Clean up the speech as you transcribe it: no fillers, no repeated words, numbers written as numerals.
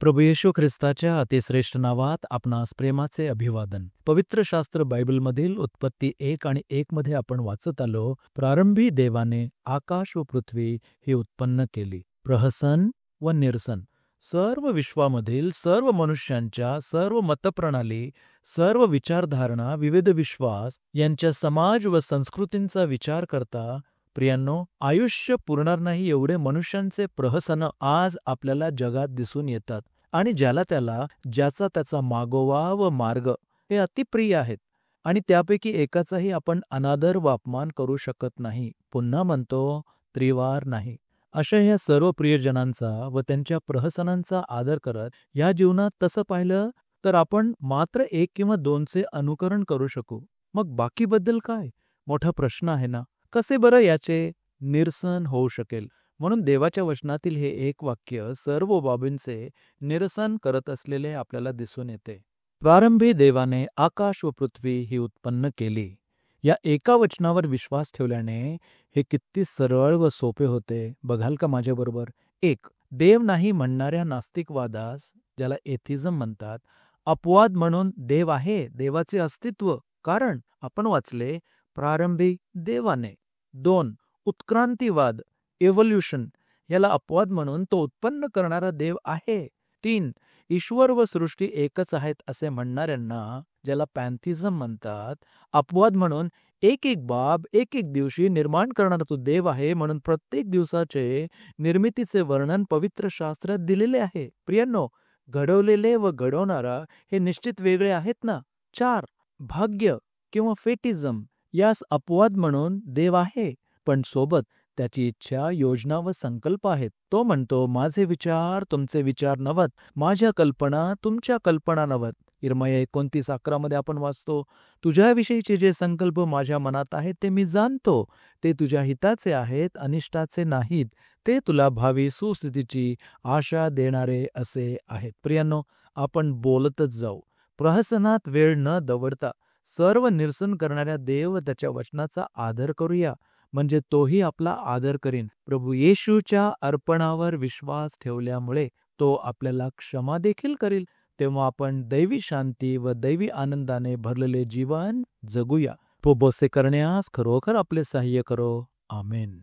प्रभू येशू ख्रिस्ताच्या अतिश्रेष्ठ नावात आपणास प्रेमाचे अभिवादन. पवित्र शास्त्र बायबलमधील उत्पत्ती 1 आणि 1 मध्ये आपण वाचत आलो, प्रारंभी देवाने आकाश व पृथ्वी ही उत्पन्न केली. प्रहसन व निरसन, सर्व विश्वामधील सर्व मनुष्यांच्या सर्व मतप्रणाली, सर्व विचारधारणा, विविध विश्वास यांच्या समाज व संस्कृतींचा विचार करता, प्रियांनो, आयुष्य पुरणार नाही एवढे मनुष्यांचे प्रहसन आज आपल्याला जगात दिसून येतात आणि ज्याचा त्याचा मागोवा व मार्ग हे अतिप्रिय आहेत आणि त्यापैकी एकाचाही आपण अनादर व अपमान करू शकत नाही. पुन्हा म्हणतो, त्रिवार नाही. अशा ह्या सर्व प्रियजनांचा व त्यांच्या प्रहसनांचा आदर करत या जीवनात तसं पाहिलं तर आपण मात्र 1 किंवा 2चे अनुकरण करू शकू. मग बाकीबद्दल काय? मोठा प्रश्न आहे ना. कसे बरं याचे निरसन होऊ शकेल? म्हणून देवाच्या वचनातील हे एक वाक्य सर्व बाबींचे निरसन करत असलेले आपल्याला दिसून येते. प्रारंभी देवाने आकाश व पृथ्वी ही उत्पन्न केली. या एका वचनावर विश्वास ठेवल्याने हे किती सरळ व सोपे होते, बघाल का माझ्याबरोबर? 1. देव नाही म्हणणाऱ्या नास्तिकवादास, ज्याला एथिझम म्हणतात, अपवाद म्हणून देव आहे, देवाचे अस्तित्व. कारण आपण वाचले, प्रारंभी देवाने. 2. उत्क्रांतीवाद, इव्होल्यूशन, याला अपवाद म्हणून तो उत्पन्न करणारा देव आहे. 3. ईश्वर व सृष्टी एकच आहेत असे म्हणणाऱ्यांना, ज्याला पॅन्थिझम म्हणतात, अपवाद म्हणून एक बाब एक दिवशी निर्माण करणारा तो देव आहे, म्हणून प्रत्येक दिवसाचे निर्मितीचे वर्णन पवित्र शास्त्रात दिलेले आहे. प्रियांनो, घडवलेले व घडवणारा हे निश्चित वेगळे आहेत ना. 4. भाग्य किंवा फेटिझम, यास अपवाद म्हणून देव आहे, पण सोबत त्याची इच्छा, योजना व संकल्प आहेत. तो म्हणतो, माझे विचार तुमचे विचार नव्हत, माझ्या कल्पना तुमच्या कल्पना नव्हत. इर्मया 29:11 मध्ये आपण वाचतो, तुझ्याविषयीचे जे संकल्प माझ्या मनात आहेत ते मी जाणतो, ते तुझ्या हिताचे आहेत, अनिष्टाचे नाहीत, ते तुला भावी सुस्थितीची आशा देणारे असे आहेत. प्रियांनो, आपण बोलतच जाऊ. प्रहसनात वेळ न दवडता सर्व निरसन करणाऱ्या देव व त्याच्या वचनाचा आदर करूया, म्हणजे तोही आपला आदर करीन. प्रभू येशूच्या अर्पणावर विश्वास ठेवल्यामुळे तो आपल्याला क्षमा देखील करील. तेव्हा आपण दैवी शांती व दैवी आनंदाने भरलेले जीवन जगूया. प्रभू असे करण्यास खरोखर आपले सहाय्य करो. आमेन.